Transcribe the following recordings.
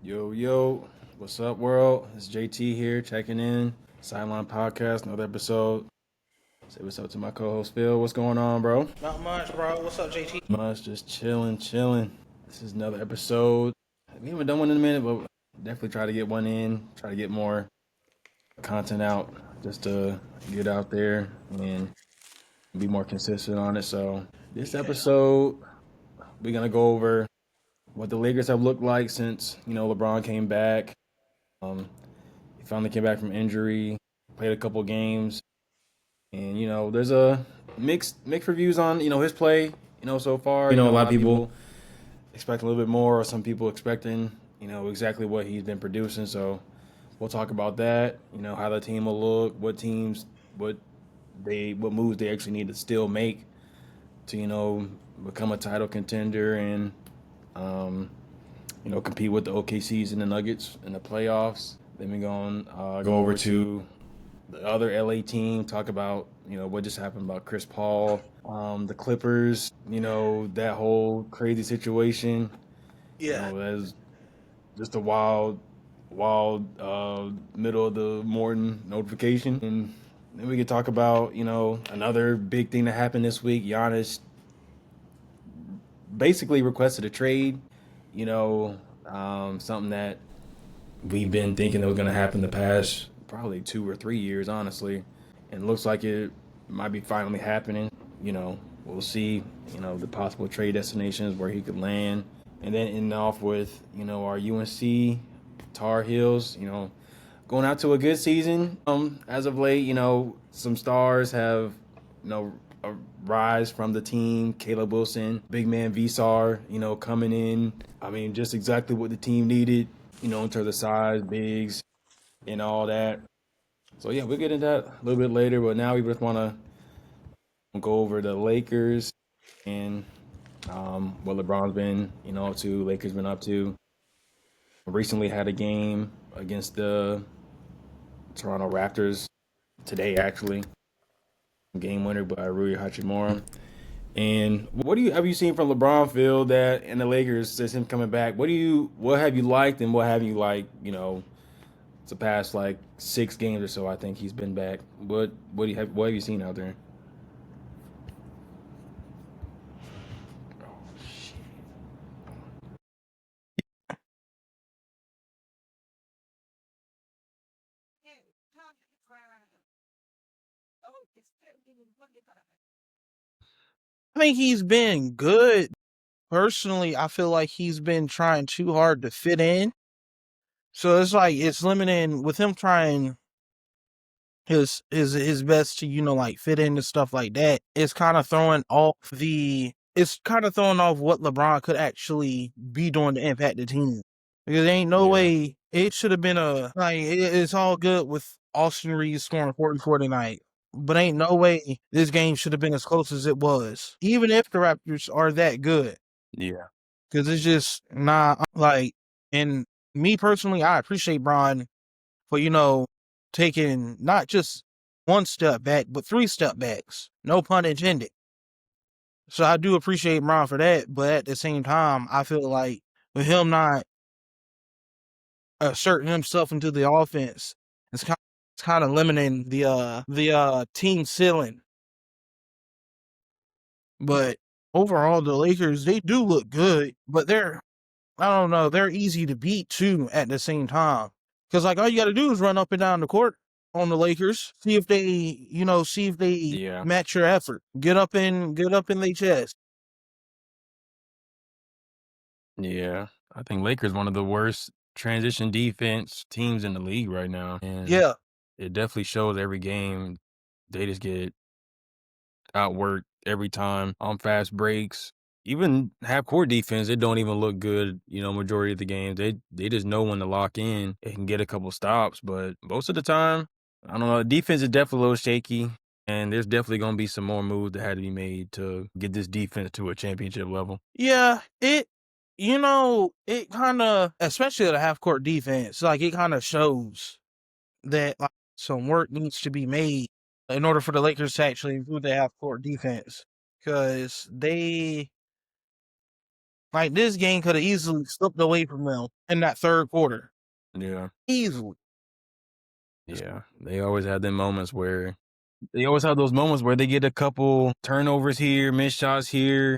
Yo, what's up, world? It's JT here, checking in. Sideline podcast, another episode. Say what's up to my co-host Phil. What's going on, bro? Not much, bro. What's up, JT? Much, just chilling. This is another episode. We haven't done one in a minute, but definitely try to get one in. Try to get more content out, just to get out there and be more consistent on it. So this episode, we're gonna go over what the Lakers have looked like since LeBron came back. He finally came back from injury, played a couple games, and there's a mixed reviews on his play. So far, a lot of people expect a little bit more, or some people expecting exactly what he's been producing. So we'll talk about that. How the team will look, what moves they actually need to still make to become a title contender and compete with the OKCs and the Nuggets in the playoffs. Then we're going go over to the other LA team, talk about what just happened about Chris Paul, the Clippers, that whole crazy situation. Yeah. That's just a wild middle of the morning notification. And then we could talk about another big thing that happened this week. Giannis basically requested a trade. Something that we've been thinking that was going to happen the past probably 2 or 3 years, honestly. And it looks like it might be finally happening. We'll see, the possible trade destinations where he could land. And then ending off with, our UNC Tar Heels, going out to a good season. As of late, some stars have, rise from the team. Caleb Wilson, big man Vsar, coming in. I mean, just exactly what the team needed, in terms of size, bigs, and all that. So yeah, we'll get into that a little bit later. But now we just want to go over the Lakers and what LeBron's been, up to. Lakers been up to. Recently had a game against the Toronto Raptors today, actually. Game winner by Rui Hachimura. And what have you seen from LeBron, Phil, that and the Lakers since him coming back? What have you liked and what have you liked? It's the past like 6 games or so. I think he's been back. What have you seen out there? I think he's been good. Personally, I feel like he's been trying too hard to fit in. So it's like it's limiting with him trying his best to, like fit into stuff like that. It's kind of throwing off what LeBron could actually be doing to impact the team. Because there ain't no way it should have been it's all good with Austin Reeves scoring 44 tonight. But ain't no way this game should have been as close as it was. Even if the Raptors are that good. Yeah. Because it's just not and me personally, I appreciate Bron for, taking not just one step back, but 3 step backs. No pun intended. So I do appreciate Bron for that. But at the same time, I feel like with him not asserting himself into the offense, it's kind of limiting the team ceiling. But overall, the Lakers, they do look good, but they're easy to beat too at the same time. Because all you got to do is run up and down the court on the Lakers, see if they match your effort. Get up in their chest. Yeah. I think Lakers one of the worst transition defense teams in the league right now. And yeah, it definitely shows every game. They just get outworked every time on fast breaks. Even half court defense, it don't even look good, majority of the games. They just know when to lock in. They can get a couple stops, but most of the time, I don't know, the defense is definitely a little shaky. And there's definitely going to be some more moves that had to be made to get this defense to a championship level. Yeah, it kind of, especially the half court defense, it kind of shows that some work needs to be made in order for the Lakers to actually improve their half court defense. Because Like this game could have easily slipped away from them in that third quarter. Yeah. Easily. Yeah. They always have them moments where they always have those moments where they get a couple turnovers here, missed shots here,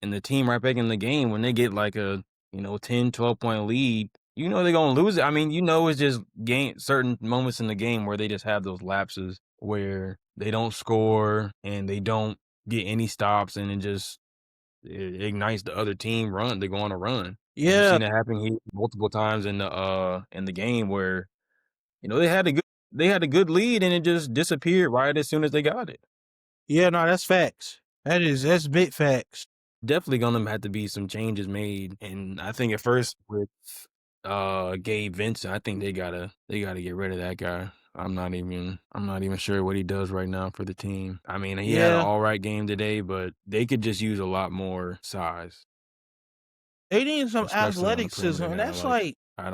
and the team right back in the game when they get like a, 10, 12 point lead, they're going to lose it. I mean, it's just certain moments in the game where they just have those lapses where they don't score and they don't get any stops and it ignites the other team run. They go on a run. And we've Yeah. seen that happen here multiple times in the game where, they had a good lead and it just disappeared right as soon as they got it. Yeah, no, that's facts. That's big facts. Definitely gonna have to be some changes made, and I think at first with Gabe Vincent, I think they gotta get rid of that guy. I'm not even sure what he does right now for the team. I mean, he had an Yeah. all right game today, but they could just use a lot more size, They need some especially on the athleticism, perimeter and now. that's Like like I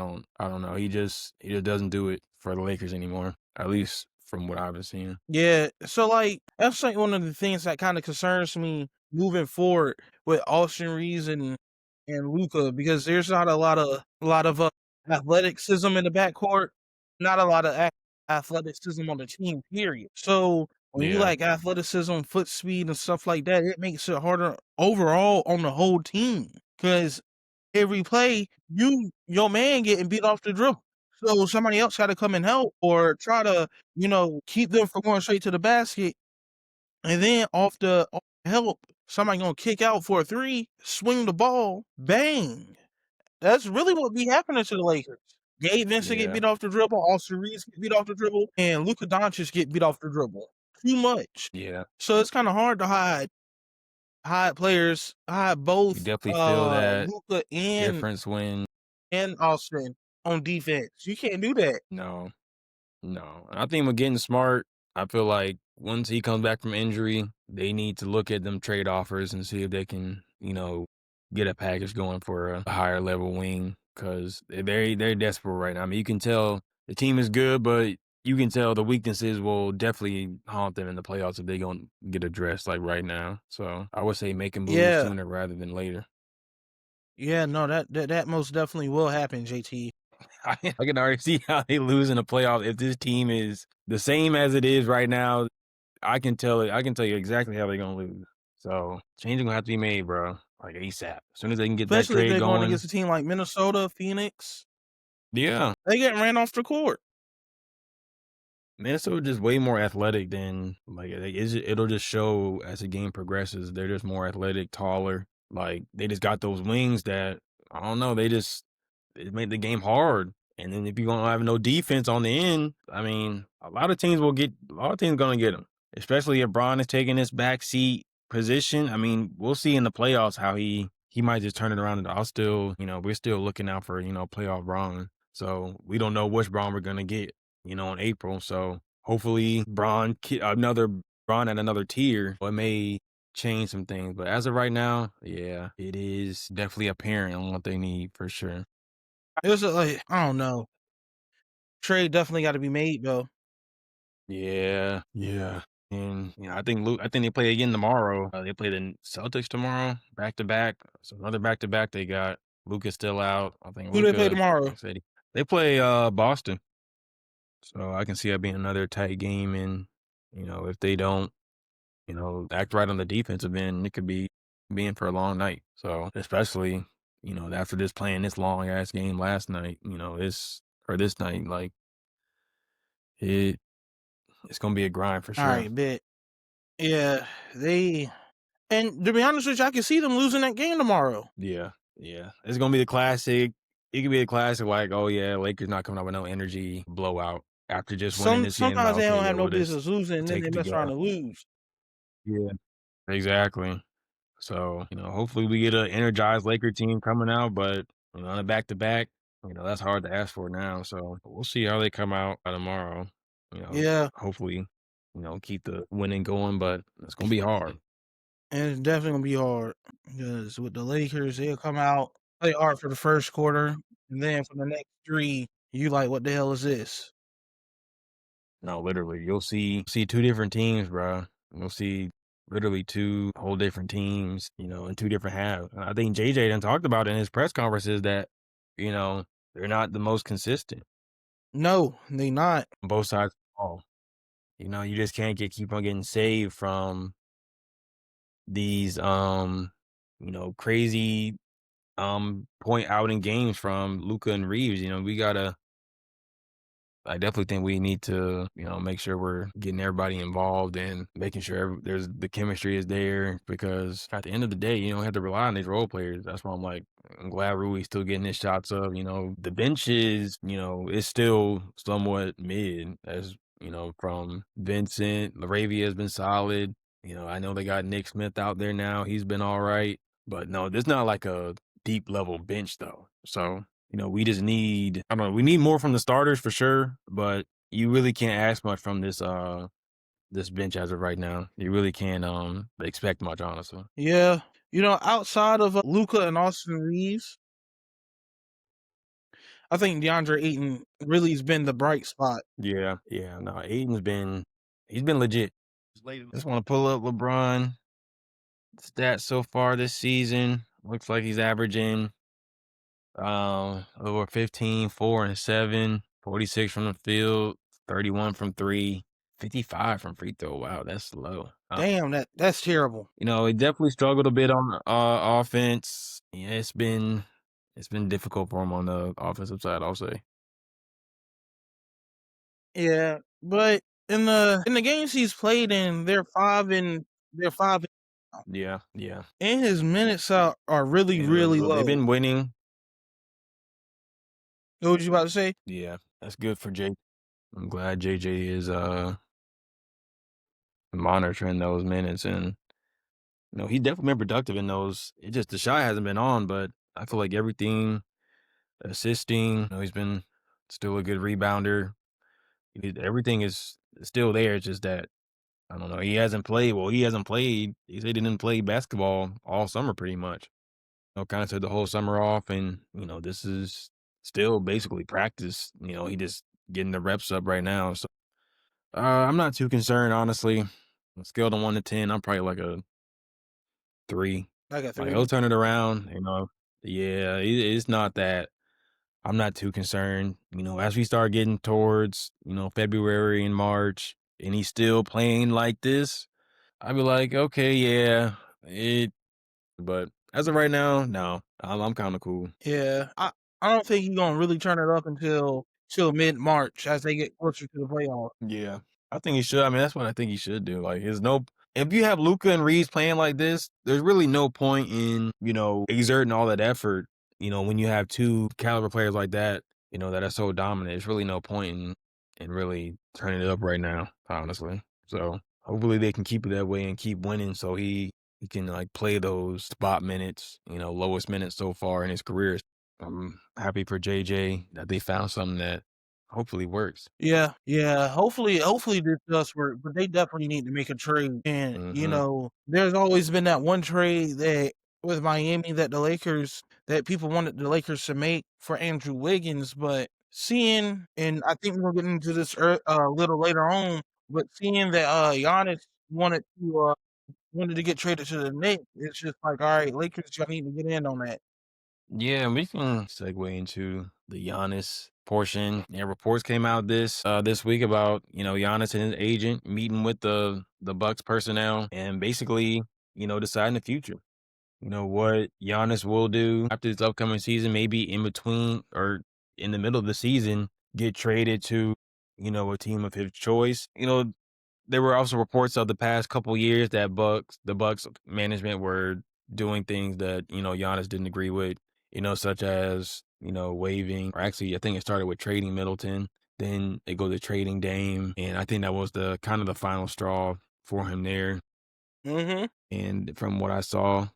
don't know. He just doesn't do it for the Lakers anymore. At least from what I've been seeing. yeah. So like that's like one of the things that kind of concerns me moving forward with Austin Reeves and Luca because there's not a lot of athleticism in the backcourt, not a lot of athleticism on the team. Period. So when you Yeah, like athleticism, foot speed, and stuff like that, it makes it harder overall on the whole team because every play, your man getting beat off the dribble. So somebody else got to come and help or try to, keep them from going straight to the basket. And then off the help, somebody gonna kick out for a three, swing the ball, bang. That's really what be happening to the Lakers. Gabe Vincent get yeah, beat off the dribble, Austin Reeves get beat off the dribble, and Luka Doncic get beat off the dribble. Too much. yeah. So it's kind of hard to hide players, hide You both definitely feel that Luka difference when and Austin on defense. You can't do that. no. No, I think with getting smart, I feel like once he comes back from injury, they need to look at them trade offers and see if they can, get a package going for a higher level wing because they're desperate right now. I mean, you can tell the team is good, but you can tell the weaknesses will definitely haunt them in the playoffs if they don't get addressed like right now. So I would say make a move Yeah. sooner rather than later. Yeah, no, that most definitely will happen, JT. I can already see how they lose in the playoffs if this team is the same as it is right now. I can tell it. I can tell you exactly how they're gonna lose. So changing gonna have to be made, bro. Like ASAP. As soon as they can get that Especially if trade they're going going. against a team like Minnesota, Phoenix. Yeah, They getting ran off the court. Minnesota just way more athletic than it'll just show as the game progresses. They're just more athletic, taller. Like they just got those wings that I don't know. It made the game hard. And then if you don't have no defense on the end, I mean, a lot of teams gonna get them. Especially if Braun is taking this backseat position. I mean, we'll see in the playoffs how he might just turn it around. And I'll still, we're still looking out for playoff Braun. So we don't know which Braun we're gonna get, in April. So hopefully another Braun at another tier. It may change some things, but as of right now, yeah, it is definitely apparent on what they need for sure. It was like I don't know. Trade definitely got to be made though. Yeah, yeah. And I think they play again tomorrow. They play the Celtics tomorrow, back to back. So another back to back they got. Luca's still out. I think Who they play Luca, like tomorrow? I said, they play Boston. So I can see that being another tight game. And if they don't, act right on the defensive end, it could be being for a long night. So especially after this playing this long ass game last night, this night, like it. It's gonna be a grind for All sure. right, bet. Yeah, and to be honest with you, I can see them losing that game tomorrow. Yeah, yeah. It's gonna be the classic. It could be a classic, like, oh yeah, Lakers not coming out with no energy blowout after just winning this game. Like, Sometimes they okay, don't yeah, have no we'll just business losing, and then take they it mess around together. and lose. Yeah, exactly. So hopefully we get an energized Laker team coming out, but on a back to back, that's hard to ask for now. So we'll see how they come out tomorrow. Yeah, Hopefully, keep the winning going, but it's gonna be hard. and it's definitely gonna be hard because with the Lakers, they'll come out play hard for the first quarter, and then for the next three, you like, what the hell is this? No, literally, you'll see two different teams, bro. You'll see literally two whole different teams, in two different halves. And I think JJ done talked about it in his press conferences that, you know, they're not the most consistent No, they not. on both sides of the ball. You just can't keep on getting saved from these crazy point out in games from Luca and Reeves. We gotta I definitely think we need to, make sure we're getting everybody involved and making sure there's the chemistry is there because at the end of the day, you don't have to rely on these role players. That's why I'm glad Rui's still getting his shots up. The bench is still somewhat mid as, from Vincent. Laravia has been solid. I know they got Nick Smith out there now. He's been all right. But no, there's not like a deep level bench though. So we just need, I don't know, we need more from the starters for sure, but you really can't ask much from this bench as of right now. You really can't expect much, honestly. Yeah. Outside of Luca and Austin Reeves, I think DeAndre Ayton really has been the bright spot. Yeah, no, he's been legit. Just want to pull up LeBron stats so far this season. Looks like he's averaging over 15, 4 and 7, 46 from the field, 31 from three, 55 from free throw. Wow, that's low. Damn, that's terrible. He definitely struggled a bit on offense. Yeah, it's been difficult for him on the offensive side, I'll say. Yeah, but in the games he's played in, they're 5 Yeah. and his minutes are really, really They've low. been winning. What was you about to say? Yeah, that's good for Jay. I'm glad JJ is monitoring those minutes, and he's definitely been productive in those. It just the shot hasn't been on, but I feel like everything, assisting, he's been still a good rebounder. Everything is still there. It's just that I don't know. He hasn't played. Well, he hasn't played. He said he didn't play basketball all summer, pretty much. Kind of took the whole summer off, and this is still basically practice. He just getting the reps up right now. So I'm not too concerned, honestly. On a scale of 1 to 10, I'm probably like a 3. Like a Like 3. he'll turn it around. Yeah, it's not that. I'm not too concerned. As we start getting towards February and March, and he's still playing like this, I'd be like, okay, yeah, but as of right now, no, I'm kind of cool. Yeah, I don't think he's gonna really turn it up until mid-March as they get closer to the playoffs. Yeah, I think he should. I mean, that's what I think he should do. Like, if you have Luca and Reeves playing like this, there's really no point in exerting all that effort. When you have two caliber players like that, that are so dominant, there's really no point in really turning it up right now, honestly. So hopefully they can keep it that way and keep winning, so he can like play those spot minutes, lowest minutes so far in his career. I'm happy for JJ that they found something that hopefully works. Yeah, hopefully this does work, but they definitely need to make a trade. And, there's always been that one trade that with Miami that people wanted the Lakers to make for Andrew Wiggins, but and I think we're getting into this a little later on, but seeing that Giannis wanted to get traded to the Knicks, it's just like, all right, Lakers, y'all need to get in on that. Yeah, we can segue into the Giannis portion. Yeah, reports came out this week about Giannis and his agent meeting with the Bucks personnel and basically deciding the future. What Giannis will do after this upcoming season, maybe in between or in the middle of the season, get traded to a team of his choice. There were also reports of the past couple years that the Bucks management were doing things that Giannis didn't agree with. Such as waiving, or actually I think it started with trading Middleton. Then they go to trading Dame, and I think that was the kind of the final straw for him there. Mm-hmm. And from what I saw,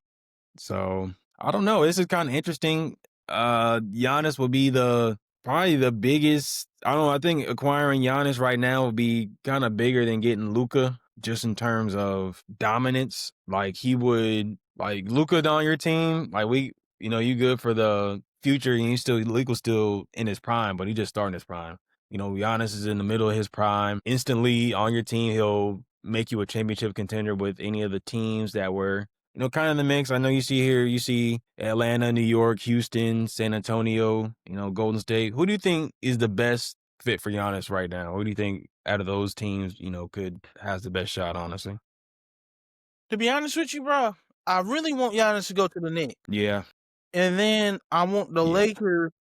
so I don't know. This is kind of interesting. Giannis will be probably the biggest. I don't know. I think acquiring Giannis right now will be kind of bigger than getting Luca, just in terms of dominance. Like he would, like Luca on your team. Like you good for the future, and Luca's still in his prime, but he just starting his prime. Giannis is in the middle of his prime. Instantly on your team, he'll make you a championship contender with any of the teams that were, kind of in the mix. I know you see Atlanta, New York, Houston, San Antonio, Golden State. Who do you think is the best fit for Giannis right now? Who do you think out of those teams, has the best shot, honestly? To be honest with you, bro, I really want Giannis to go to the Knicks. Yeah. And then I want the Yeah. Lakers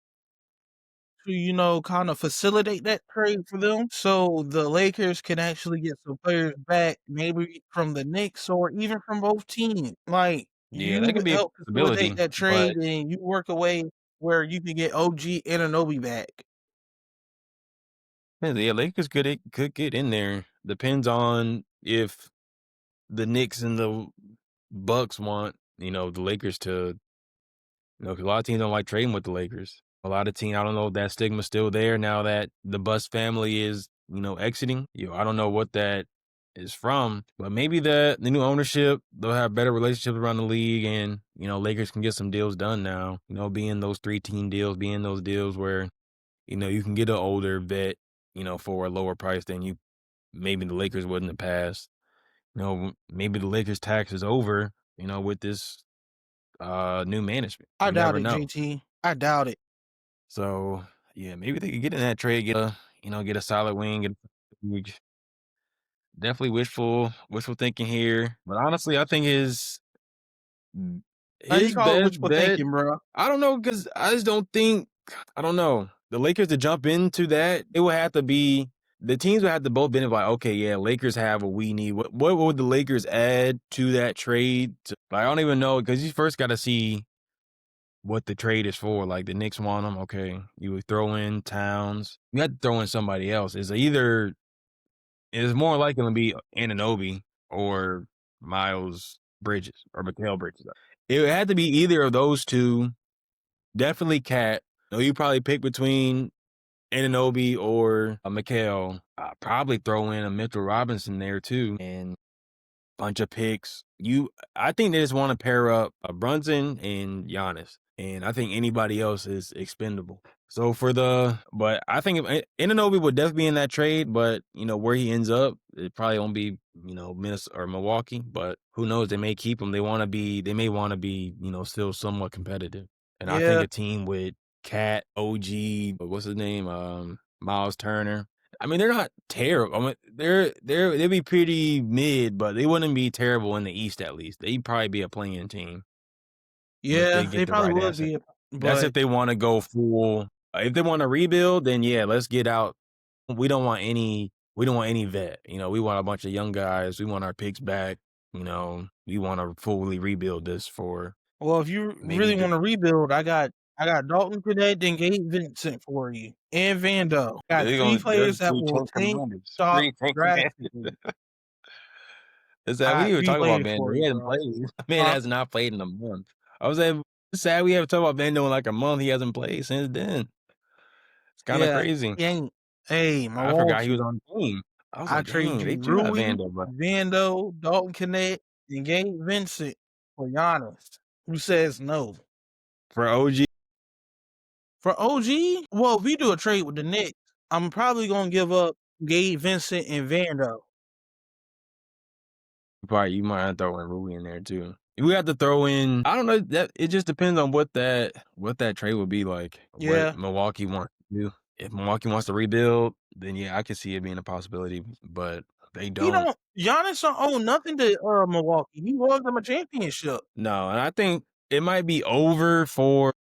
to, kind of facilitate that trade for them so the Lakers can actually get some players back, maybe from the Knicks or even from both teams. Like, Yeah, that you could be a help facilitate possibility, that but trade and you work a way where you can get OG Anunoby back. yeah, Lakers could get in there. Depends on if the Knicks and the Bucks want, the Lakers to, 'cause a lot of teams don't like trading with the Lakers. A lot of teams, I don't know if that stigma's still there now that the Bus family is, exiting. I don't know what that is from, but maybe the new ownership, they'll have better relationships around the league and, Lakers can get some deals done now, being those 3-team deals, being those deals where, you can get an older vet, for a lower price than you maybe the Lakers would in the past. Maybe the Lakers tax is over, with this new management. I You doubt never it, know. JT. I doubt it. So yeah, maybe they could get in that trade, get a solid wing, definitely wishful thinking here. But honestly, I think Now you his call it best wishful bet, thinking, bro. I don't know, because I just don't think, I don't know. The Lakers to jump into that, it would have to be the teams would have to both been like, okay, yeah, Lakers have what we need. What would the Lakers add to that trade? I don't even know, because you first got to see what the trade is for. Like the Knicks want them, okay. You would throw in Towns. You had to throw in somebody else. It's more likely to be Anunoby or Miles Bridges or Mikal Bridges. It had to be either of those two. Definitely Cat. No, you probably pick between Anunoby or Mikal. Probably throw in a Mitchell Robinson there too, and bunch of picks. I think they just want to pair up Brunson and Giannis, and I think anybody else is expendable. So but I think if Anunoby would definitely be in that trade, but where he ends up, it probably won't be Minnesota or Milwaukee. But who knows? They may keep him. They may want to be still somewhat competitive. And I think Yeah. a team with Cat, OG, what's his name, Miles Turner. I mean, they're not terrible. I mean, they'd be pretty mid, but they wouldn't be terrible in the East at least. They'd probably be a playing team, if they Yeah, they get the probably right would asset. be, That's but if they want to go full. If they want to rebuild, then yeah, let's get out. We don't want any. We don't want any vet. We want a bunch of young guys. We want our picks back. We want to fully rebuild this for well, if you maybe really the. want to rebuild, I got Dalton Cadet and Gabe Vincent for you, and Vando. Got They're three gonna. They're players that three will Ten tank, Commanders. stop, Three Ten draft. Commanders. It's I sad we got didn't even three talk about players for Vando. He you, hasn't bro. played. Man Huh? has not played in a month. I was like, it's sad we haven't talked about Vando in like a month. He hasn't played since then. It's kind of Yeah, crazy. he ain't. Hey, I forgot he was Milwaukee. on the team. I was I like, trade dang, you they do have Rui, Vando, but Vando, Dalton Cadet, and Gabe Vincent for Giannis. Who says no? for OG, For OG, well, if we do a trade with the Knicks, I'm probably gonna give up Gabe Vincent and Vando. probably you might have to throw in Rui in there too. We have to throw in. I don't know. That it just depends on what that trade would be like. What Yeah, Milwaukee wants to do. If Milwaukee wants to rebuild, then yeah, I could see it being a possibility. But they he don't. don't. Giannis don't owe nothing to Milwaukee. He won them a championship. No, and I think it might be over for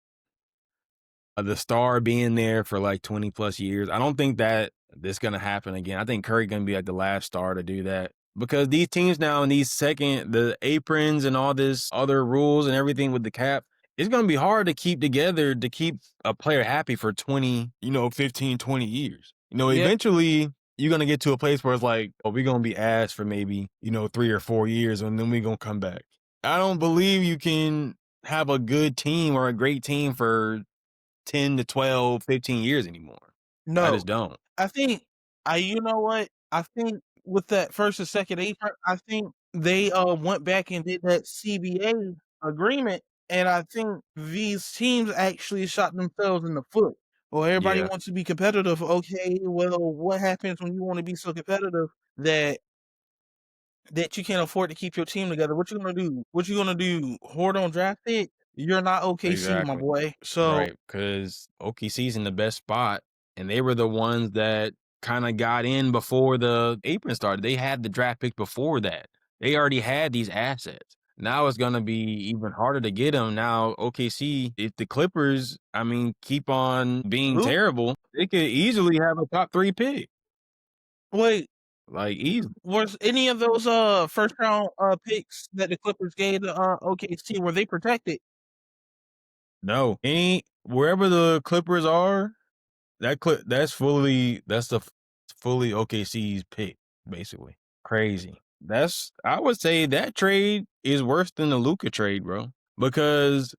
the star being there for like 20 plus years. I don't think that this gonna happen again. I think Curry gonna be like the last star to do that because these teams now and the aprons and all this other rules and everything with the cap, it's gonna be hard to keep together to keep a player happy for 20, 15, 20 years. Yeah, Eventually you're gonna get to a place where it's like, oh, we're gonna be asked for maybe, 3 or 4 years and then we're gonna come back. I don't believe you can have a good team or a great team for 10 to 12, 15 years anymore. I no. just don't. I think you know what? I think with that first and second apron, I think they went back and did that CBA agreement, and I think these teams actually shot themselves in the foot. Well, everybody Yeah. wants to be competitive. Okay, well, what happens when you want to be so competitive that that you can't afford to keep your team together, what you gonna do? What you gonna do? Hoard on draft pick? You're not OKC, my Exactly. boy. So Right. Because OKC's in the best spot, and they were the ones that kind of got in before the apron started. They had the draft pick before that. They already had these assets. Now it's going to be even harder to get them. Now, OKC, if the Clippers, I mean, keep on being Luke, terrible, they could easily have a top 3 pick. wait, Like, easy. was any of those first round picks that the Clippers gave to OKC, were they protected? No. Wherever the Clippers are, that's the fully OKC's pick, basically. Crazy. I would say that trade is worse than the Luka trade, bro. Because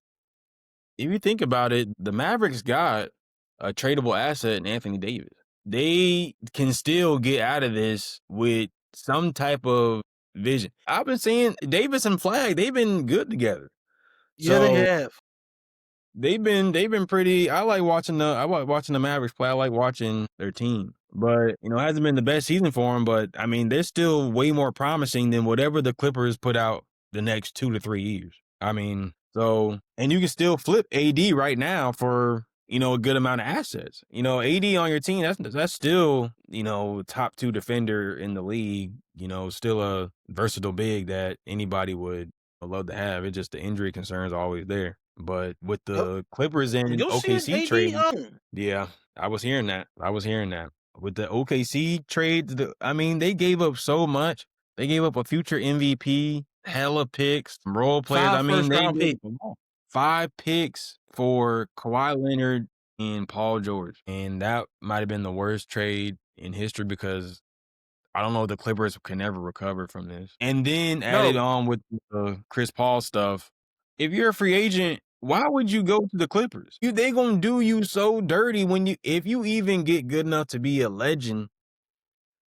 if you think about it, the Mavericks got a tradable asset in Anthony Davis. They can still get out of this with some type of vision. I've been seeing Davis and Flag, they've been good together. Yeah, they So have. they've been pretty. I like watching the Mavericks play. I like watching their team. But, it hasn't been the best season for them, but I mean, they're still way more promising than whatever the Clippers put out the next 2 to 3 years. I mean, and you can still flip AD right now for, a good amount of assets. AD on your team, that's still, top 2 defender in the league, still a versatile big that anybody would love to have. It's just the injury concerns are always there. But with Yep. the Clippers and You'll see OKC AD trade, yeah, I was hearing that. With the OKC trades, I mean, they gave up so much. They gave up a future MVP, hella picks, role players. I 5 mean, first they round gave picks. up 5 picks for Kawhi Leonard and Paul George. And that might have been the worst trade in history because I don't know if the Clippers can ever recover from this. And then added No, on with the Chris Paul stuff. If you're a free agent, why would you go to the Clippers? They gonna do you so dirty if you even get good enough to be a legend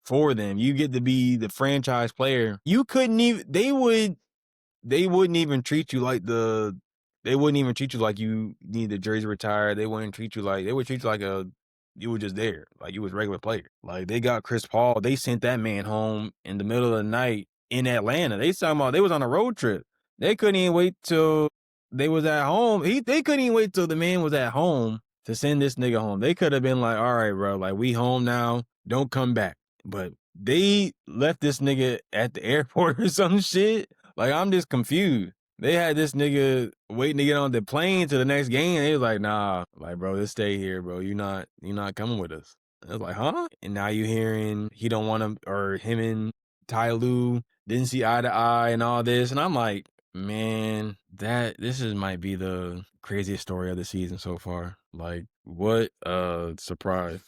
for them. You get to be the franchise player. You couldn't even. They wouldn't even treat you like they wouldn't even treat you like you need the jersey retired. They wouldn't treat you like, they would treat you like you were just there, like you was a regular player. Like they got Chris Paul, they sent that man home in the middle of the night in Atlanta. They talking about they was on a road trip. They couldn't even wait till they was at home. They couldn't even wait till the man was at home to send this nigga home. They could have been like, all right, bro, like we home now, don't come back. But they left this nigga at the airport or some shit. Like, I'm just confused. They had this nigga waiting to get on the plane to the next game. And they was like, nah, like, bro, just stay here, bro. You're not coming with us. I was like, huh? And now you hearing he don't want him, or him and Ty Lue didn't see eye to eye and all this. And I'm like, man, might be the craziest story of the season so far. Like, what a surprise.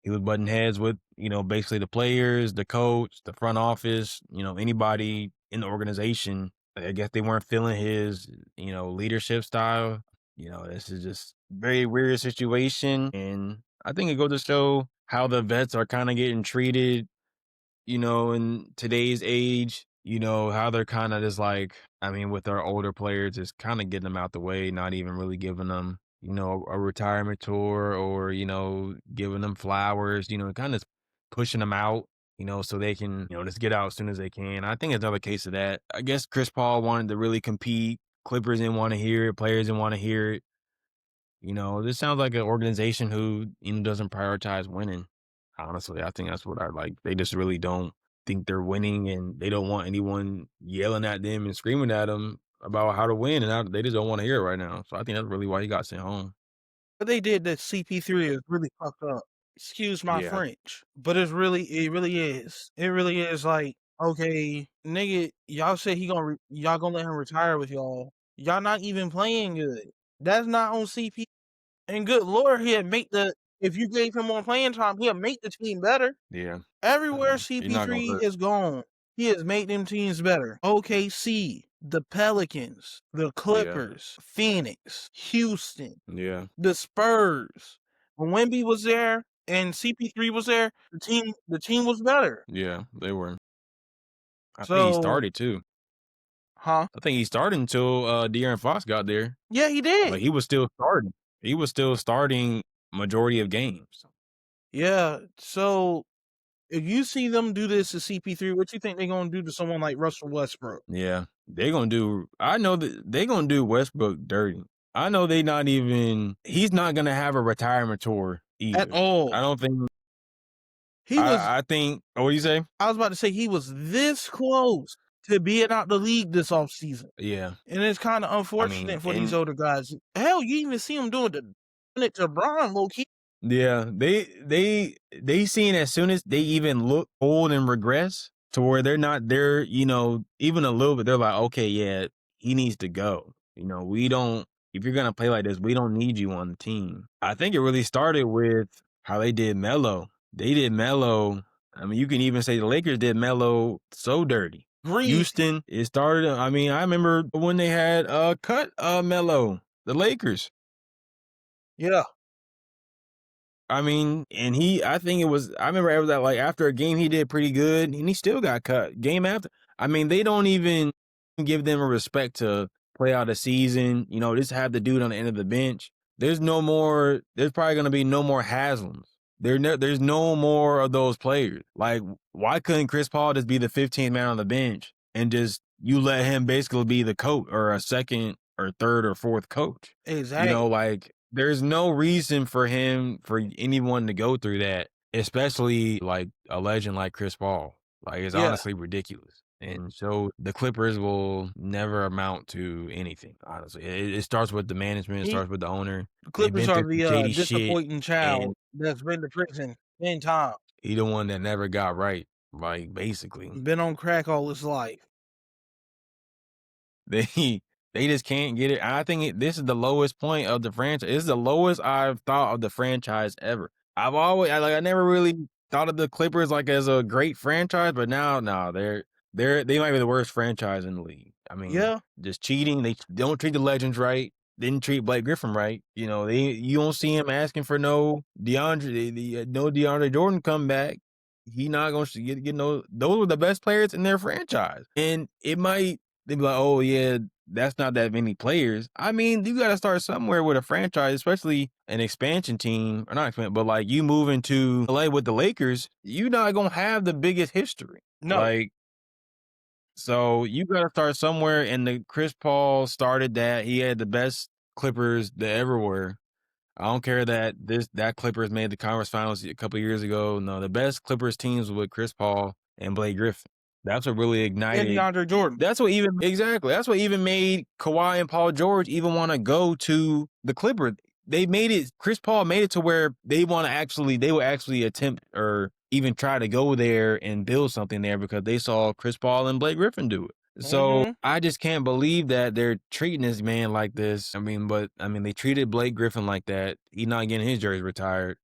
He was butting heads with, basically the players, the coach, the front office, anybody in the organization. I guess they weren't feeling his, leadership style. This is just very weird situation. And I think it goes to show how the vets are kind of getting treated, in today's age, how they're kind of just like, I mean, with our older players, just kind of getting them out the way, not even really giving them, a retirement tour or, giving them flowers, kind of pushing them out, so they can, just get out as soon as they can. I think it's another case of that. I guess Chris Paul wanted to really compete. Clippers didn't want to hear it. Players didn't want to hear it. This sounds like an organization who, doesn't prioritize winning. Honestly, I think that's what I like. They just really don't think they're winning, and they don't want anyone yelling at them and screaming at them about how to win, and they just don't want to hear it right now. So I think that's really why he got sent home. what they did to CP3 is really fucked up. Excuse my Yeah, French, but it really is. It really is like, okay, nigga, y'all say y'all gonna let him retire with y'all. Y'all not even playing good. That's not on CP. And good lord, if you gave him more playing time, he'll make the team better. yeah. Everywhere He's not gonna CP3 hurt. is gone, he has made them teams better. OKC, the Pelicans, the Yeah, Clippers, Phoenix, Houston, yeah, the Spurs. When Wemby was there and CP3 was there, the team was better. yeah. They were. I think he So, started too. huh? I think he started until De'Aaron Fox got there. Yeah, he Like did. he was still starting. He was still starting majority of games. Yeah. So if you see them do this to CP3, what you think they're gonna do to someone like Russell Westbrook? Yeah, they gonna do. I know that they gonna do Westbrook dirty. I know they not even. He's not gonna have a retirement tour At either. all. I don't think. He was I think. What do you say? I was about to say he was this close to being out the league this offseason. Yeah, And it's kind of I mean, unfortunate for these and older guys. Hell, you even see him doing it to Bron low key. yeah, they seen as soon as they even look old and regress to where they're not there, even a little bit, they're like, okay, yeah, he needs to go. We don't if you're gonna play like this, we don't need you on the team. I think it really started with how they did Melo. They did Melo. I mean, you can even say the Lakers did Melo so dirty. Greasy. Houston, it started. I mean, I remember when they had cut Melo, the Lakers. Yeah. I mean, and I think I remember it was like after a game he did pretty good and he still got cut game after. I mean, they don't even give them a respect to play out a season, just have the dude on the end of the bench. There's probably going to be no more Haslams. There's no more of those players. Like, why couldn't Chris Paul just be the 15th man on the bench and just you let him basically be the coach or a second or third or fourth coach? Exactly. Like there's no reason for anyone to go through that, especially like a legend like Chris Paul. Like it's honestly ridiculous. And so the Clippers will never amount to anything, honestly. It starts with the management, it starts with the owner. The They've Clippers been are through some the shady shit, disappointing child and that's been to prison 10 times. he the one that never got right, like basically. Been on crack all his life. They they just can't get it. I think this is the lowest point of the franchise. This is the lowest I've thought of the franchise ever. I never really thought of the Clippers like as a great franchise, but now no, they might be the worst franchise in the league. I mean, just cheating. They don't treat the legends right. Didn't treat Blake Griffin right. You don't see him asking for no DeAndre Jordan come back. He not gonna get no. Those were the best players in their franchise, and they'd be like, oh yeah, that's not that many players. I mean, you got to start somewhere with a franchise, especially an expansion team, or not expansion, but like you move into LA with the Lakers, you're not gonna have the biggest history. No. Like, so you got to start somewhere. And the Chris Paul started that. He had the best Clippers that ever were. I don't care that that Clippers made the conference finals a couple years ago. No, the best Clippers teams with Chris Paul and Blake Griffin. That's what really ignited. And DeAndre Jordan. That's what even made Kawhi and Paul George even want to go to the Clippers. Chris Paul made it to where they would actually attempt or even try to go there and build something there because they saw Chris Paul and Blake Griffin do it. So I just can't believe that they're treating this man like this. I mean, they treated Blake Griffin like that. He's not getting his jersey retired,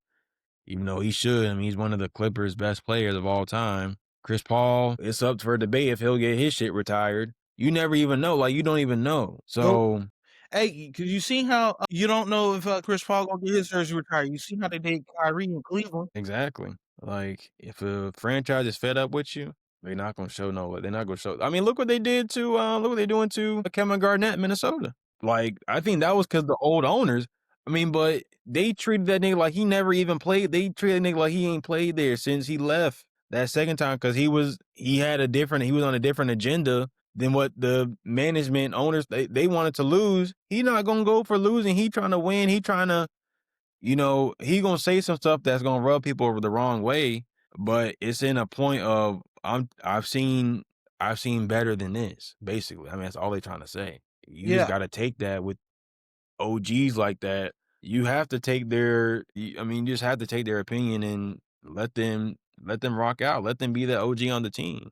even though he should. I mean, he's one of the Clippers' best players of all time. Chris Paul, it's up for debate if he'll get his shit retired. You never even know. Like, you don't even know. So, hey, because you see how you don't know if Chris Paul gonna get his jersey retired. You see how they did Kyrie in Cleveland. Exactly. Like, if a franchise is fed up with you, they're not gonna show no. They're not gonna show. I mean, look what they did to. Look what they're doing to Kevin Garnett in Minnesota. Like, I think that was because the old owners. I mean, but they treated that nigga like he never even played. They treated that nigga like he ain't played there since he left that second time because he was on a different agenda than what the management owners they wanted to lose. He not gonna go for losing. He trying to win. He trying to, he gonna say some stuff that's gonna rub people over the wrong way. But it's in a point of I've seen better than this. Basically, I mean that's all they're trying to say. You just got to take that with OGs like that. You have to take you just have to take their opinion and let them rock out. Let them be the OG on the team.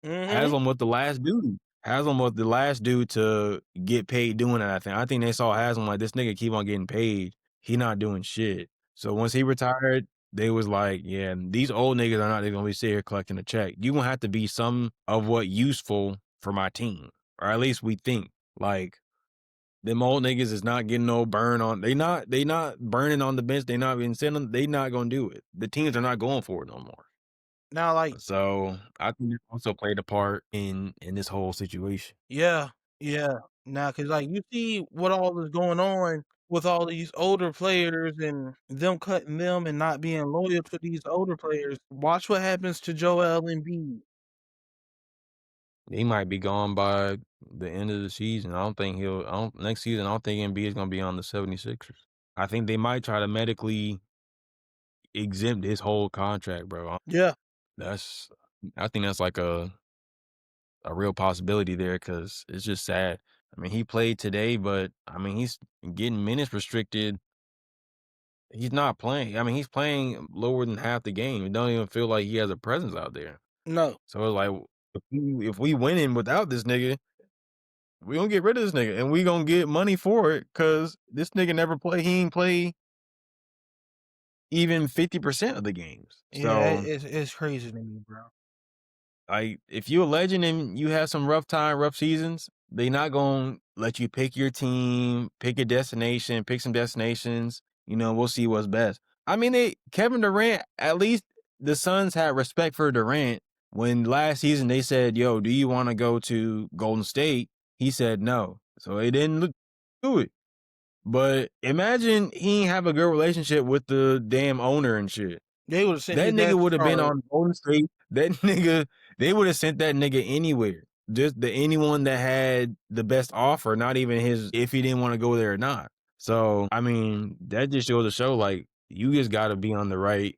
Haslam was the last dude. Haslam was the last dude to get paid doing that. I think they saw Haslam like this nigga keep on getting paid. He not doing shit. So once he retired, they was like, yeah, these old niggas are not going to be sitting here collecting a check. You gonna have to be some of what useful for my team, or at least we think. Like, them old niggas is not getting no burn on. They not burning on the bench. They not being sent. They not gonna do it. The teams are not going for it no more. Now, like, so I think it also played a part in this whole situation. Yeah. Now, because like you see what all is going on with all these older players and them cutting them and not being loyal to these older players. Watch what happens to Joel Embiid. He might be gone by the end of the season. I don't next season, I don't think Embiid is gonna be on the 76ers. I think they might try to medically exempt his whole contract, bro. Yeah, That's I think that's like a real possibility there because it's just sad. I mean, he played today, but I mean, he's getting minutes restricted. He's not playing. I mean, he's playing lower than half the game. It don't even feel like he has a presence out there. no. So it's like if we winning without this nigga, we gonna get rid of this nigga and we gonna get money for it because this nigga never play. He ain't play even 50% of the games. Yeah, So it's crazy to me, bro. like, if you're a legend and you have some rough seasons, they not gonna let you pick your team, pick a destination, pick some destinations. You know, we'll see what's best. I mean, Kevin Durant, at least the Suns had respect for Durant when last season they said, "Yo, do you want to go to Golden State?" He said no, so they didn't do it. But imagine he ain't have a good relationship with the damn owner and shit. They would have sent That his nigga ass to would have been Charlotte. on Golden State. That nigga, they would have sent that nigga anywhere. Just anyone that had the best offer, not even his, if he didn't want to go there or not. So, I mean, that just shows to show like you just got to be on the right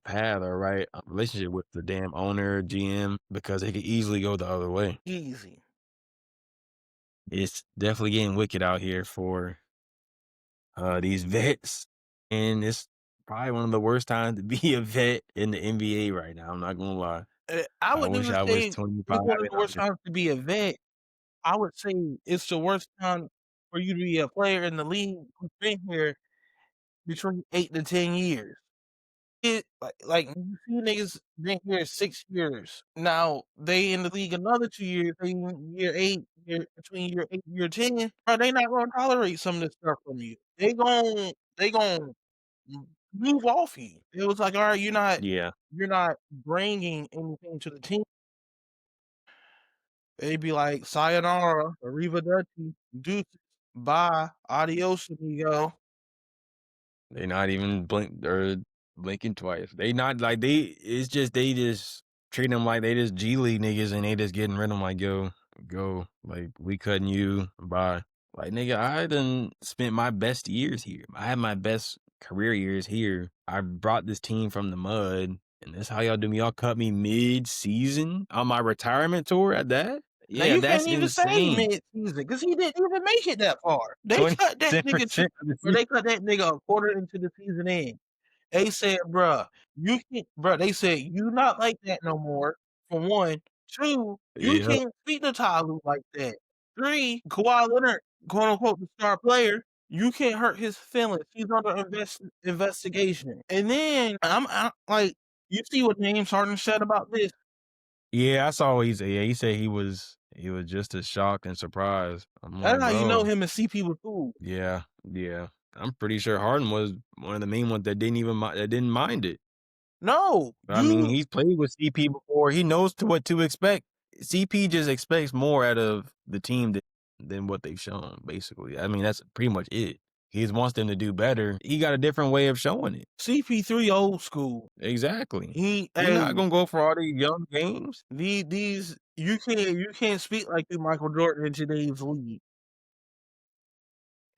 path or right relationship with the damn owner, GM, because it could easily go the other way. Easy. It's definitely getting wicked out here for these vets, and it's probably one of the worst times to be a vet in the NBA right now. I'm not gonna lie. I I wouldn't wish even I was say 25 it's one of the and worst under. times to be a vet. I would say it's the worst time for you to be a player in the league who's been here between 8 to 10 years. You see niggas been here 6 years. Now they in the league another 2 years. They in year 8, between year 8 and year 10. Bro, they not gonna tolerate some of this stuff from you. They gon' move off you. It was like, all right, Yeah, you're not bringing anything to the team. They'd be like, sayonara, arrivederci, deuces, bye, adios, amigo. they not even blinking twice. They not like It's just they just treat them like they just G League niggas and they just getting rid of them like go like we cutting you bye. Like nigga, I done spent my best years here. I had my best career years here. I brought this team from the mud, and that's how y'all do me. Y'all cut me mid-season on my retirement tour at that. Now Yeah, you that's can't even say insane. mid-season because he didn't even make it that far. They cut that nigga 27% of the or season. they cut that nigga a quarter into the season in. They said, bruh, you can't, bruh, they said, you not like that no more, for one. Two, you Yeah. can't speak to Ty Lue like that. Three, Kawhi Leonard, quote unquote, the star player, you can't hurt his feelings. He's under investigation. And then, I'm like, you see what James Harden said about this? Yeah, I saw what he said. Yeah, he was just as shocked and surprised. I'm That's like, how you know bro, him and CP was cool. yeah. I'm pretty sure Harden was one of the main ones that didn't mind it. No, I mean, you he's played with CP before. He knows what to expect. CP just expects more out of the team than what they've shown, basically. I mean, that's pretty much it. He just wants them to do better. He got a different way of showing it. CP3 old school. Exactly. He He not hey, gonna go for all these young games. these you can't speak like you Michael Jordan in today's league.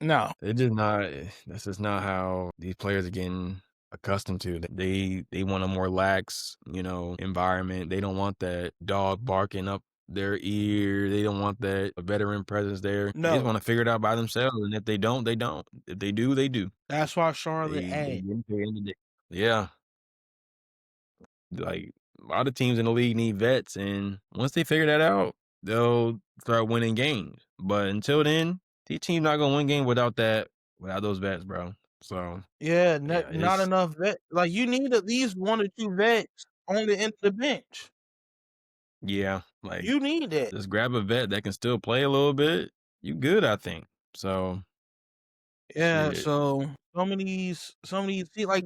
No. It just not. That's just not how these players are getting accustomed to. They want a more lax, environment. They don't want that dog barking up their ear. They don't want that a veteran presence there. They just No. want to figure it out by themselves. And if they don't, they don't. If they do, they do. That's why Charlotte They had. get into the end of the day. Yeah, like a lot of teams in the league need vets, and once they figure that out, they'll start winning games. But until then, the team's not gonna win game without those vets, bro. So Yeah, yeah, not it's enough vet. Like you need at least 1 or 2 vets on the end of the bench. yeah, like You need that. just grab a vet that can still play a little bit. You good, I think. So Yeah, shit, so some of these see like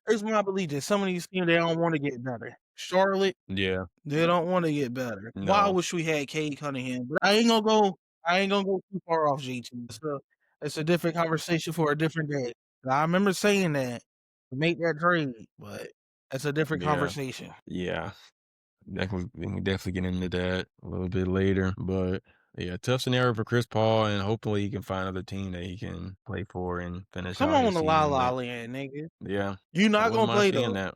it's my belief that some of these teams they don't want to get better. Charlotte, yeah, they don't want to get better. Why I no, wish we had Cade Cunningham, but I ain't gonna go too far off JT. So It's a different conversation for a different day. I remember saying that to make that trade, but it's a different Yeah. conversation. Yeah. We can definitely get into that a little bit later. But yeah, tough scenario for Chris Paul, and hopefully he can find another team that he can play for and finish Come out on his to La season La with. Land, nigga. Yeah, You I not wouldn't gonna mind play seeing though. that.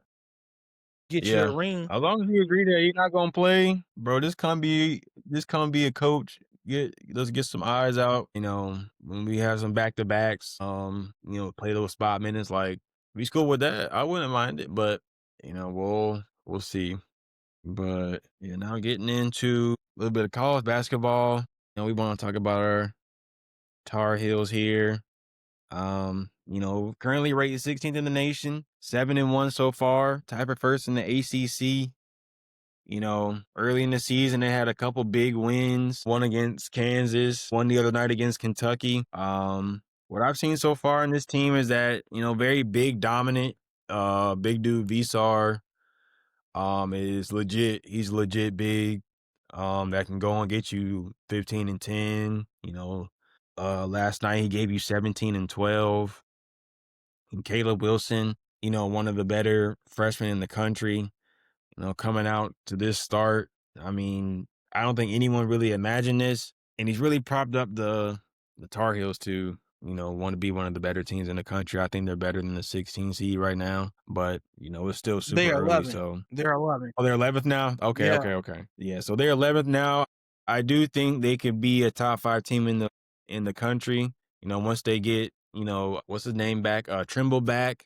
Get you a Yeah, ring. as long as you agree that he's not gonna play, bro, this can't be a coach. Let's get some eyes out. When we have some back to backs, play those spot minutes. Like we cool with that. I wouldn't mind it, but we'll see. But yeah, now getting into a little bit of college basketball. We want to talk about our Tar Heels here. Currently rated 16th in the nation, 7-1 so far, tied for first in the ACC. Early in the season, they had a couple big wins. One against Kansas, one the other night against Kentucky. What I've seen so far in this team is that, very big, dominant, big dude Visar, is legit. He's legit big. That can go and get you 15 and 10. Last night he gave you 17 and 12. And Caleb Wilson, one of the better freshmen in the country, coming out to this start. I mean, I don't think anyone really imagined this, and he's really propped up the Tar Heels to, want to be one of the better teams in the country. I think they're better than the 16 seed right now, but it's still super They're early. 11. So, They're 11. oh, they're 11th now. Okay, Yeah. okay, okay. Yeah, so they're 11th now. I do think they could be a top 5 team in the country. Once they get what's his name back, Trimble back.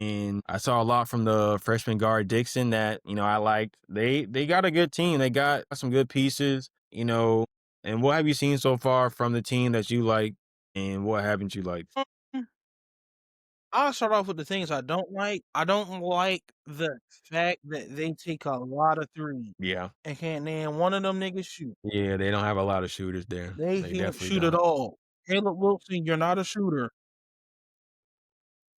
And I saw a lot from the freshman guard Dixon that, I liked. They got a good team. They got some good pieces, and what have you seen so far from the team that you like, and what haven't you liked? Mm, I'll start off with the things I don't like. I don't like the fact that they take a lot of threes Yeah. and can't name one of them niggas shoot. Yeah, they don't have a lot of shooters there. They They can't definitely shoot at don't. all. Caleb Wilson, you're not a shooter.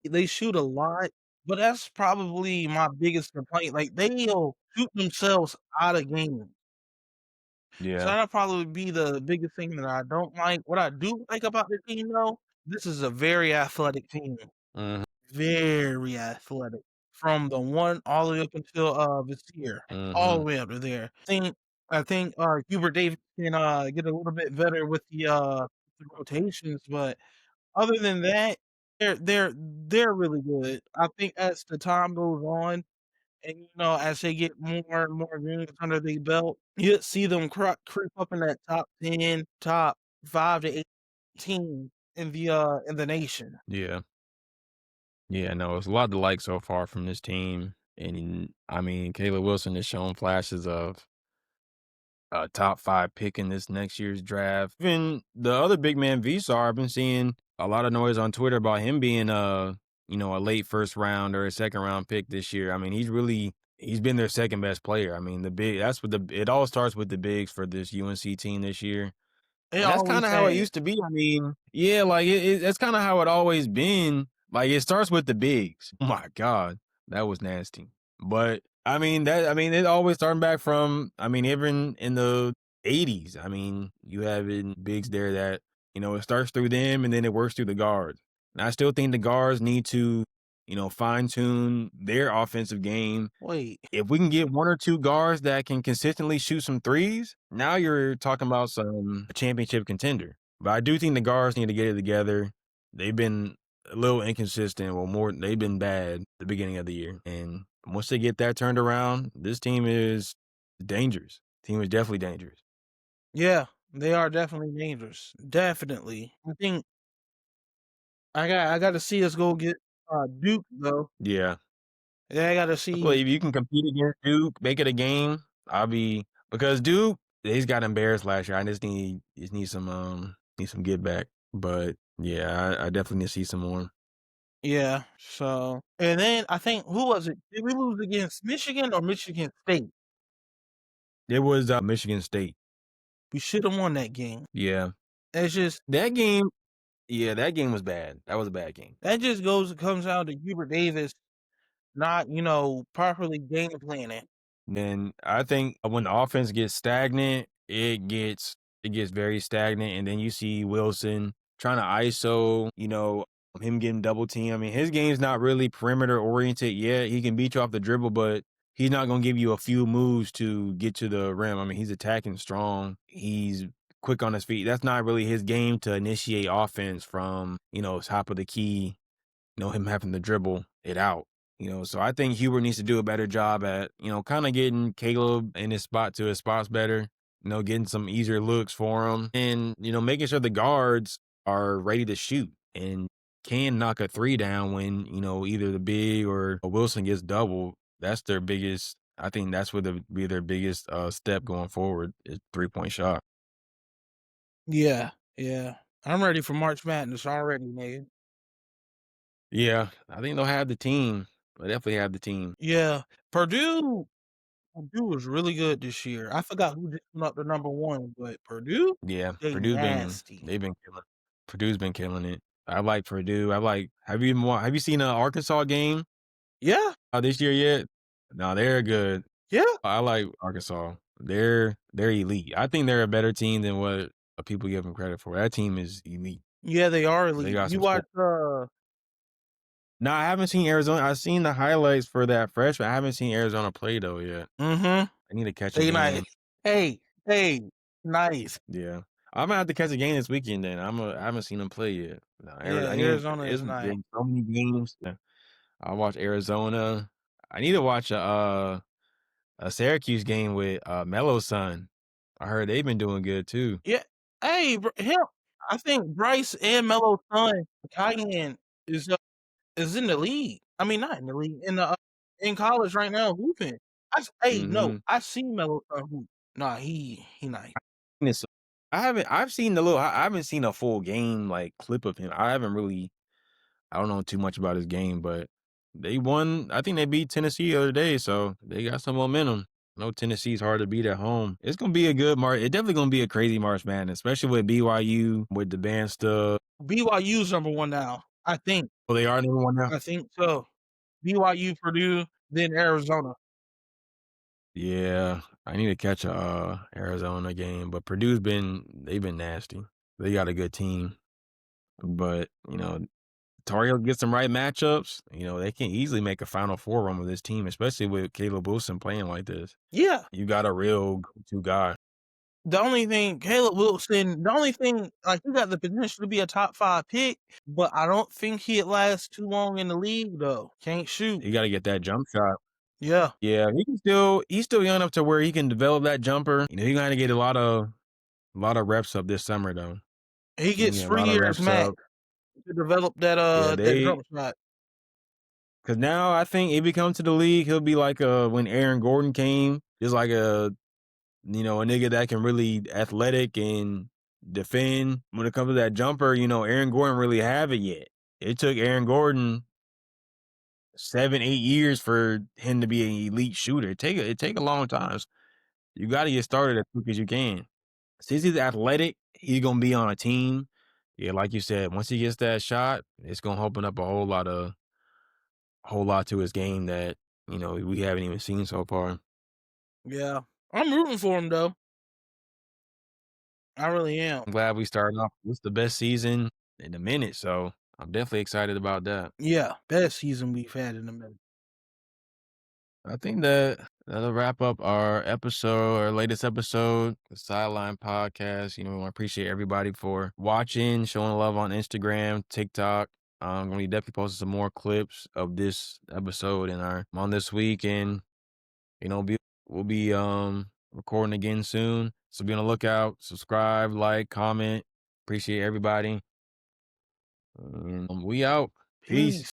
They shoot a lot, but that's probably my biggest complaint. Like they'll shoot themselves out of games. So Yeah. that'll probably be the biggest thing that I don't like. What I do like about the team though, this is a very athletic team. Mhm. Very athletic. From the one all the way up until this year. All the Mhm. way up to there. I think Hubert Davis can get a little bit better with the rotations, but other than that, they're really good. I think as the time goes on, and as they get more and more games under their belt, you'll see them creep up in that top 10, top 5 to 18 in the nation. Yeah. Yeah, no, it's a lot to like so far from this team. And I mean, Caleb Wilson has shown flashes of a top 5 pick in this next year's draft. Even the other big man, Visar, I've been seeing a lot of noise on Twitter about him being a late first round or a second round pick this year. I mean, he's been their second best player. I mean, it all starts with the bigs for this UNC team this year. It And that's always kinda how it has. used to be. I mean, yeah, like, that's kinda how it always been. Like, it starts with the bigs. Oh my god, that was nasty. But, it always starting back from even in the '80s. You having bigs there that, it starts through them and then it works through the guards. And I still think the guards need to, fine-tune their offensive game. Wait, If we can get 1 or 2 guards that can consistently shoot some threes, now you're talking about some a championship contender. But I do think the guards need to get it together. They've been a little inconsistent. Well, more they've been bad at the beginning of the year. And once they get that turned around, this team is dangerous. Team is definitely dangerous. yeah, they are definitely dangerous. Definitely. I think I got to see us go get Duke though. Yeah. Yeah, I got to Well, see. if you can compete against Duke, make it a game, because Duke, he's got embarrassed last year. I just need some get back. But yeah, I definitely need to see some more. Yeah. So, and then I think who was it? Did we lose against Michigan or Michigan State? It was Michigan State. We should have won that game. Yeah. It's just That game, yeah, that game was bad. That was a bad game. that just comes down to Hubert Davis not properly game planning. Then I think when the offense gets stagnant, it gets very stagnant, and then you see Wilson trying to ISO, him getting double team. I mean, his game's not really perimeter oriented yet. He can beat you off the dribble, but he's not going to give you a few moves to get to the rim. I mean, he's attacking strong. He's quick on his feet. That's not really his game to initiate offense from, top of the key, him having to dribble it out. So I think Hubert needs to do a better job at, kind of getting Caleb in his spot to his spots better, getting some easier looks for him and, making sure the guards are ready to shoot and can knock a three down when, either the big or Wilson gets doubled. That's their biggest, I think that's what be their biggest step going forward is 3-point shot. Yeah, yeah. I'm ready for March Madness already, nigga. Yeah, I think they'll have the team. They'll definitely have the team. Yeah. Purdue was really good this year. I forgot who just came up to number 1, but Purdue, Yeah, they nasty. they've been killing. Purdue's been killing it. I like Purdue. Have you seen an Arkansas game Yeah, this year yet? No, they're good. yeah, I like Arkansas. They're elite. I think they're a better team than what people give them credit for. That team is elite. yeah. They are They elite. got You some score. watch, No, I haven't seen Arizona. I've seen the highlights for that freshman. I haven't seen Arizona play though yet. I need to catch a They game. nice. Hey, nice. Yeah. I'm gonna have to catch a game this weekend then. I haven't seen them play yet. No, Yeah, I need Arizona it's is nice. been so many games. Yeah. I watch Arizona. I need to watch a Syracuse game with Melo's son. I heard they've been doing good too. Yeah. Hey, him. I think Bryce and Melo's son, Cayenne, is in the league. I mean, not in the league, in college right now hooping. No, Mm-hmm. I seen Melo's son hoop. Nah, he nice. I've seen I haven't seen a full game like clip of him. I don't know too much about his game, but they won. I think they beat Tennessee the other day, so they got some momentum. I know Tennessee's hard to beat at home. It's gonna be a good March. It's definitely gonna be a crazy March Madness, especially with BYU with the band stuff. BYU's number 1 now. I think. Well, they are number one now. I think so. BYU, Purdue, then Arizona. Yeah, I need to catch a Arizona game, but they've been nasty. They got a good team, but Tar Heel gets some right matchups. They can easily make a Final Four run with this team, especially with Caleb Wilson playing like this. Yeah. You got a real go-to guy. The only thing, Caleb Wilson, like, he got the potential to be a top 5 pick, but I don't think he'd last too long in the league, though. Can't shoot. You got to get that jump shot. Yeah. Yeah, he's still young enough to where he can develop that jumper. He's going to get a lot of reps up this summer, though. He gets Yeah, a 3 lot of years reps max up. to develop that Yeah, that jump shot. because now I think if he comes to the league, he'll be like when Aaron Gordon came, just like a nigga that can really athletic and defend. When it comes to that jumper, Aaron Gordon really have it yet. It took Aaron Gordon 7, 8 years for him to be an elite shooter. It take a long time. You got to get started as quick as you can. Since he's athletic, he's gonna be on a team. Yeah, like you said, once he gets that shot, it's gonna open up a whole lot to his game that we haven't even seen so far. Yeah. I'm rooting for him, though. I really am. I'm glad we started off. This the best season in a minute, so I'm definitely excited about that. Yeah, best season we've had in a minute. I think that'll wrap up our latest episode, the Sideline Podcast. We want to appreciate everybody for watching, showing love on Instagram, TikTok. I'm gonna be definitely posting some more clips of this episode on this week, and we'll be recording again soon. So be on the lookout. Subscribe, like, comment. Appreciate everybody. And we out. Peace.